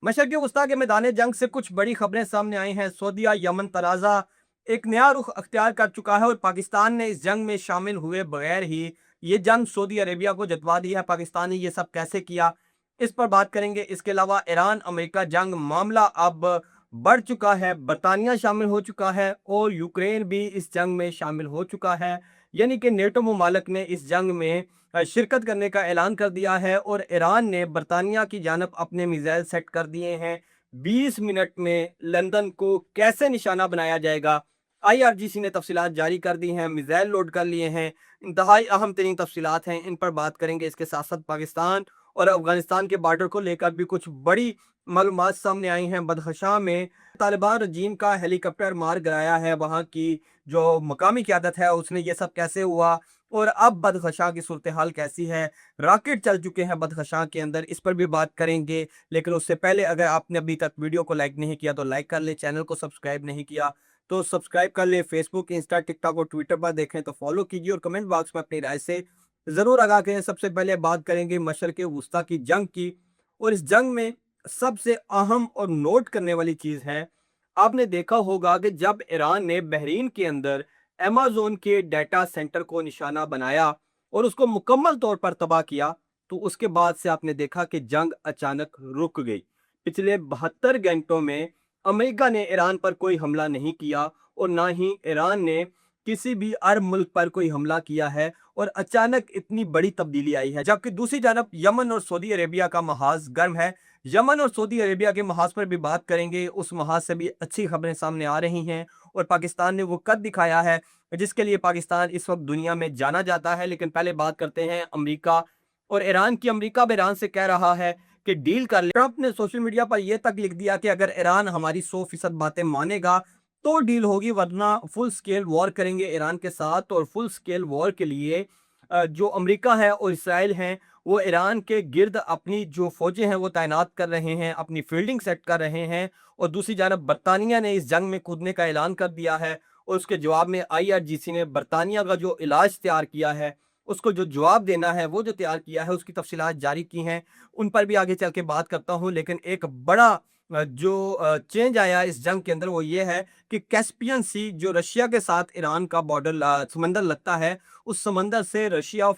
मशरक़ी वस्ता के मैदान जंग से कुछ बड़ी खबरें सामने आई हैं। सऊदीया यमन तनाज़ा एक नया रुख अख्तियार कर चुका है और पाकिस्तान ने इस जंग में शामिल हुए बगैर ही ये जंग सऊदी अरेबिया को जितवा दी है। पाकिस्तान ने ये सब कैसे किया, इस पर बात करेंगे। इसके अलावा ईरान अमेरिका जंग मामला अब बढ़ चुका है, बरतानिया शामिल हो चुका है और यूक्रेन भी इस जंग में शामिल हो चुका है। यानी कि नेटो मुमालिक ने इस जंग में शिरकत करने का ऐलान कर दिया है और ईरान ने बरतानिया की जानब अपने मिसाइल सेट कर दिए हैं। 20 मिनट में लंदन को कैसे निशाना बनाया जाएगा, आईआरजीसी ने तफसीलात जारी कर दी हैं, मिसाइल लोड कर लिए हैं। इंतहाई अहम तरीन तफसीलात हैं, इन पर बात करेंगे। इसके साथ साथ पाकिस्तान और अफगानिस्तान के बॉर्डर को लेकर भी कुछ बड़ी मालूमात सामने आई हैं। बदखशां में तालिबान रजीम का हेलीकॉप्टर मार गिराया है, वहाँ की जो मकामी क़यादत है उसने ये सब कैसे हुआ और अब बदखशां की सूरत हाल कैसी है, रॉकेट चल चुके हैं बदखशां के अंदर, इस पर भी बात करेंगे। लेकिन उससे पहले अगर आपने अभी तक वीडियो को लाइक नहीं किया तो लाइक कर ले, चैनल को सब्सक्राइब नहीं किया तो सब्सक्राइब कर ले। फेसबुक, इंस्टा, टिकटॉक और ट्विटर पर देखें तो फॉलो कीजिए और कमेंट बॉक्स में अपनी राय से ज़रूर आगाह करें। सबसे पहले बात करेंगे मशरक़ वस्ता की जंग की, और इस जंग में सबसे अहम और नोट करने वाली चीज़ है, आपने देखा होगा कि जब ईरान ने बहरीन के अंदर अमेज़न के डाटा सेंटर को निशाना बनाया और उसको मुकम्मल तौर पर तबाह किया, तो उसके बाद से आपने देखा कि जंग अचानक रुक गई। पिछले 72 घंटों में अमेरिका ने ईरान पर कोई हमला नहीं किया और ना ही ईरान ने किसी भी अरब मुल्क पर कोई हमला किया है, और अचानक इतनी बड़ी तब्दीली आई है। जबकि दूसरी जानब यमन और सऊदी अरेबिया का महाज गर्म है। यमन और सऊदी अरेबिया के महाज पर भी बात करेंगे, उस महाज से भी अच्छी खबरें सामने आ रही हैं और पाकिस्तान ने वो कद दिखाया है जिसके लिए पाकिस्तान इस वक्त दुनिया में जाना जाता है। लेकिन पहले बात करते हैं अमेरिका और ईरान की। अमेरिका भी ईरान से कह रहा है कि डील कर ले। ट्रंप ने सोशल मीडिया पर यह तक लिख दिया कि अगर ईरान हमारी 100% बातें मानेगा तो डील होगी, वरना फुल स्केल वॉर करेंगे ईरान के साथ। और फुल स्केल वॉर के लिए जो अमेरिका है और इसराइल हैं वो ईरान के गिर्द अपनी जो फौजें हैं वो तैनात कर रहे हैं, अपनी फील्डिंग सेट कर रहे हैं। और दूसरी जानब बरतानिया ने इस जंग में कूदने का ऐलान कर दिया है और उसके जवाब में आईआरजीसी ने बरतानिया का जो इलाज तैयार किया है, उसको जो जवाब देना है वो जो तैयार किया है, उसकी तफसीलात जारी की हैं। उन पर भी आगे चल के बात करता हूँ। लेकिन एक बड़ा जो चेंज आया इस जंग के अंदर वो ये है कि कैस्पियन सी, जो रशिया के साथ ईरान का बॉर्डर समंदर लगता है, उस समंदर से रशिया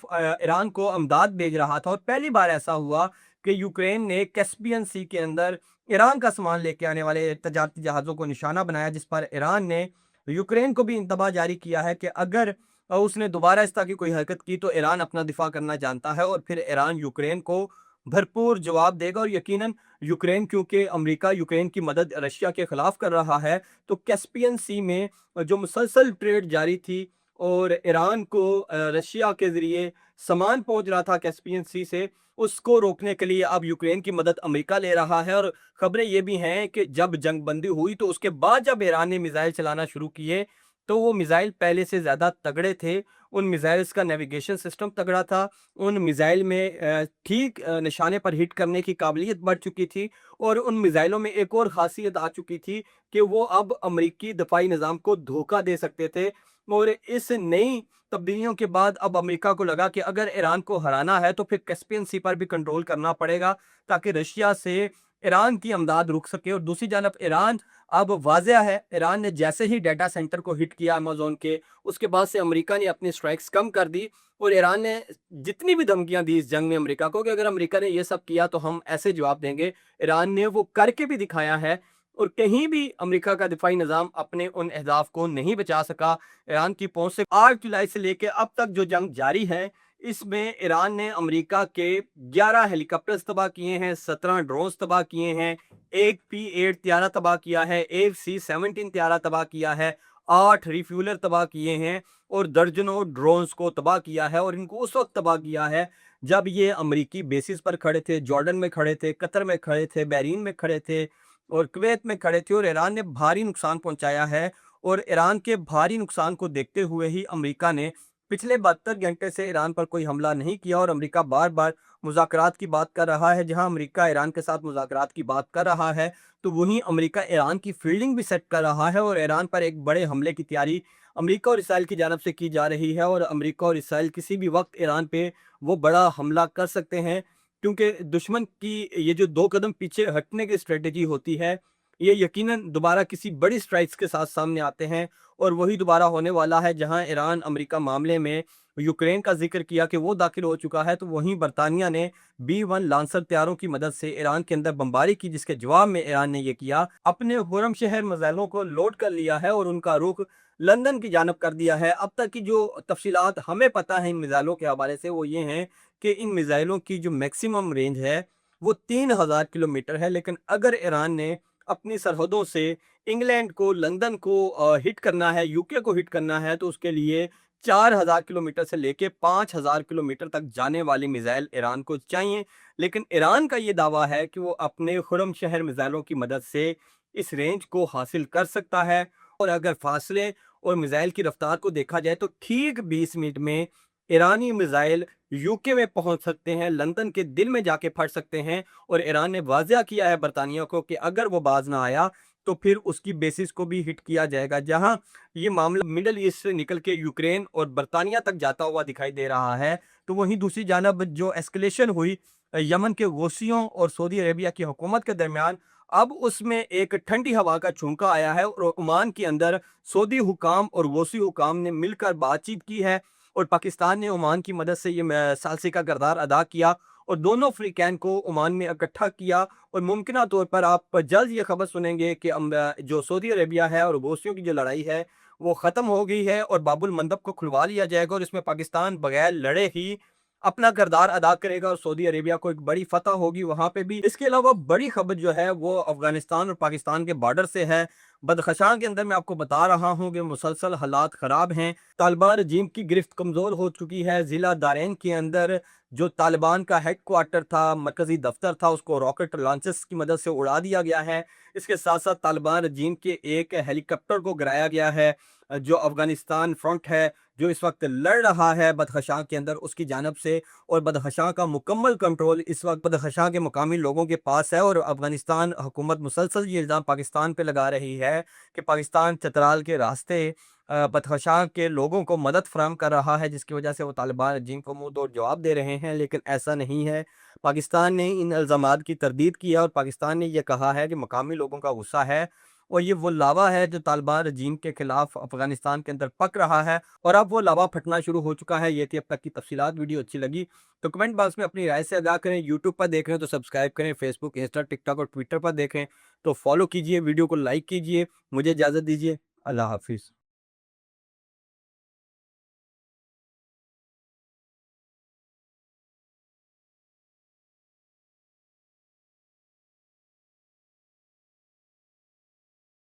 ईरान को अमदाद भेज रहा था। और पहली बार ऐसा हुआ कि यूक्रेन ने कैस्पियन सी के अंदर ईरान का सामान लेके आने वाले तजारती जहाज़ों को निशाना बनाया, जिस पर ईरान ने यूक्रेन को भी इंतबाह जारी किया है कि अगर उसने दोबारा इस तरह की कोई हरकत की तो ईरान अपना दिफा करना जानता है और फिर ईरान यूक्रेन को भरपूर जवाब देगा। और यकीनन यूक्रेन, क्योंकि अमेरिका यूक्रेन की मदद रशिया के खिलाफ कर रहा है, तो कैस्पियन सी में जो मुसलसल ट्रेड जारी थी और ईरान को रशिया के ज़रिए सामान पहुंच रहा था कैस्पियन सी से, उसको रोकने के लिए अब यूक्रेन की मदद अमेरिका ले रहा है। और खबरें ये भी हैं कि जब जंग बंदी हुई तो उसके बाद जब ईरान ने मिसाइल चलाना शुरू किए तो वो मिसाइल पहले से ज़्यादा तगड़े थे। उन मिसाइल्स का नेविगेशन सिस्टम तगड़ा था, उन मिसाइल में ठीक निशाने पर हिट करने की काबिलियत बढ़ चुकी थी और उन मिसाइलों में एक और ख़ासियत आ चुकी थी कि वो अब अमेरिकी दफ़ाई निज़ाम को धोखा दे सकते थे। और इस नई तब्दीलियों के बाद अब अमेरिका को लगा कि अगर ईरान को हराना है तो फिर कैस्पियन सी पर भी कंट्रोल करना पड़ेगा, ताकि रशिया से ईरान की अमदाद रुक सके। और दूसरी जानब ईरान अब वाज़ेह है, ईरान ने जैसे ही डाटा सेंटर को हिट किया अमेज़न के, उसके बाद से अमेरिका ने अपनी स्ट्राइक्स कम कर दी और ईरान ने जितनी भी धमकियां दी इस जंग में अमेरिका को कि अगर अमेरिका ने ये सब किया तो हम ऐसे जवाब देंगे, ईरान ने वो करके भी दिखाया है। और कहीं भी अमेरिका का दिफाई निज़ाम अपने उन अहदाफ को नहीं बचा सका। ईरान की पहुंच से 8 जुलाई से लेकर अब तक जो जंग जारी है, इसमें ईरान ने अमेरिका के 11 हेलीकॉप्टर्स तबाह किए हैं, 17 ड्रोन्स तबाह किए हैं, एक P-8 त्यारा तबाह किया है, एक C-17 त्यारा तबाह किया है, 8 रिफ्यूलर तबाह किए हैं और दर्जनों ड्रोन्स को तबाह किया है। और इनको उस वक्त तबाह किया है जब ये अमेरिकी बेसिस पर खड़े थे, जॉर्डन में खड़े थे, कतर में खड़े थे, बहरीन में खड़े थे और कुवैत में खड़े थे। और ईरान ने भारी नुकसान पहुंचाया है और ईरान के भारी नुकसान को देखते हुए ही अमेरिका ने पिछले 72 घंटे से ईरान पर कोई हमला नहीं किया। और अमेरिका बार बार मुज़ाकरात की बात कर रहा है। जहां अमेरिका ईरान के साथ मुज़ाकरात की बात कर रहा है तो वहीं अमेरिका ईरान की फील्डिंग भी सेट कर रहा है और ईरान पर एक बड़े हमले की तैयारी अमेरिका और इसराइल की जानब से की जा रही है। और अमेरिका और इसराइल किसी भी वक्त ईरान पे वो बड़ा हमला कर सकते हैं, क्योंकि दुश्मन की ये जो 2 कदम पीछे हटने की स्ट्रेटजी होती है, ये यकीनन दोबारा किसी बड़ी स्ट्राइक्स के साथ सामने आते हैं और वही दोबारा होने वाला है जहां ईरान अमेरिका मामले में यूक्रेन का जिक्र किया कि वो दाखिल हो चुका है, तो वहीं बरतानिया ने B-1 लांसर तैयारों की मदद से ईरान के अंदर बमबारी की, जिसके जवाब में ईरान ने ये किया, अपने हुरम शहर मिसाइलों को लोड कर लिया है और उनका रुख लंदन की जानब कर दिया है। अब तक की जो तफसीलात हमें पता है इन मिसाइलों के हवाले से वो ये हैं कि इन मिसाइलों की जो मैक्सिमम रेंज है वो 3000 किलोमीटर है, लेकिन अगर ईरान ने अपनी सरहदों से इंग्लैंड को, लंदन को हिट करना है, यूके को हिट करना है, तो उसके लिए 4000 किलोमीटर से लेके 5000 किलोमीटर तक जाने वाली मिसाइल ईरान को चाहिए। लेकिन ईरान का ये दावा है कि वो अपने खुरम शहर मिसाइलों की मदद से इस रेंज को हासिल कर सकता है और अगर फासले और मिसाइल की रफ्तार को देखा जाए तो ठीक 20 मिनट में ईरानी मिसाइल यूके में पहुंच सकते हैं, लंदन के दिल में जाके फट सकते हैं। और ईरान ने वाज़ा किया है बरतानिया को कि अगर वो बाज ना आया तो फिर उसकी बेसिस को भी हिट किया जाएगा। जहां ये मामला मिडल ईस्ट से निकल के यूक्रेन और बरतानिया तक जाता हुआ दिखाई दे रहा है, तो वहीं दूसरी जानब जो एस्केलेशन हुई यमन के गौसियों और सऊदी अरेबिया की हुकूमत के दरमियान, अब उसमें एक ठंडी हवा का झोंका आया है और ओमान के अंदर सऊदी हुकाम और गौसी हुकाम ने मिलकर बातचीत की है और पाकिस्तान ने ओमान की मदद से ये सालसी का किरदार अदा किया और दोनों फ्रीकैन को ओमान में इकट्ठा किया। और मुमकिन तौर पर आप जल्द ये खबर सुनेंगे कि जो सऊदी अरेबिया है और गौसियों की जो लड़ाई है वो ख़त्म हो गई है और बाबुल मंदब को खुलवा लिया जाएगा और इसमें पाकिस्तान बगैर लड़े ही अपना किरदार अदा करेगा और सऊदी अरेबिया को एक बड़ी फतह होगी वहां पे भी। इसके अलावा बड़ी खबर जो है वो अफगानिस्तान और पाकिस्तान के बॉर्डर से है। बदखशां के अंदर मैं आपको बता रहा हूँ कि मुसलसल हालात ख़राब हैं, तालिबान रजीम की गिरफ्त कमज़ोर हो चुकी है। ज़िला दारैन के अंदर जो तालिबान का हेड क्वार्टर था, मरकजी दफ्तर था, उसको रॉकेट लॉन्चर्स की मदद से उड़ा दिया गया है। इसके साथ साथ तालिबान रजीम के एक हेलीकॉप्टर को गिराया गया है। जो अफगानिस्तान फ्रंट है जो इस वक्त लड़ रहा है बदखशां के अंदर, उसकी जानब से, और बदखशां का मुकम्मल कंट्रोल इस वक्त बदखशां के मुकामी लोगों के पास है। और अफगानिस्तान हुकूमत मुसलसल ये इल्ज़ाम पाकिस्तान पे लगा रही है कि पाकिस्तान चतराल के रास्ते बदखशां के लोगों को मदद फराहम कर रहा है, जिसकी वजह से वो तालिबान रजीम को मुंह तोड़ जवाब दे रहे हैं, लेकिन ऐसा नहीं है। पाकिस्तान ने इन इल्ज़ामात की तरदीद की है और पाकिस्तान ने यह कहा है कि मकामी लोगों का गुस्सा है और ये वो लावा है जो तालिबान रजीम के खिलाफ अफगानिस्तान के अंदर पक रहा है और अब वो लावा फटना शुरू हो चुका है। ये थी अब तक की तफसीलात। वीडियो अच्छी लगी तो कमेंट बॉक्स में अपनी राय से आगाह करें। यूट्यूब पर देख रहे हैं तो सब्सक्राइब करें, फेसबुक, इंस्टा, टिकटॉक और ट्विटर पर देखें तो फॉलो कीजिए, वीडियो को लाइक कीजिए। मुझे इजाज़त दीजिए। अल्लाह हाफिज़।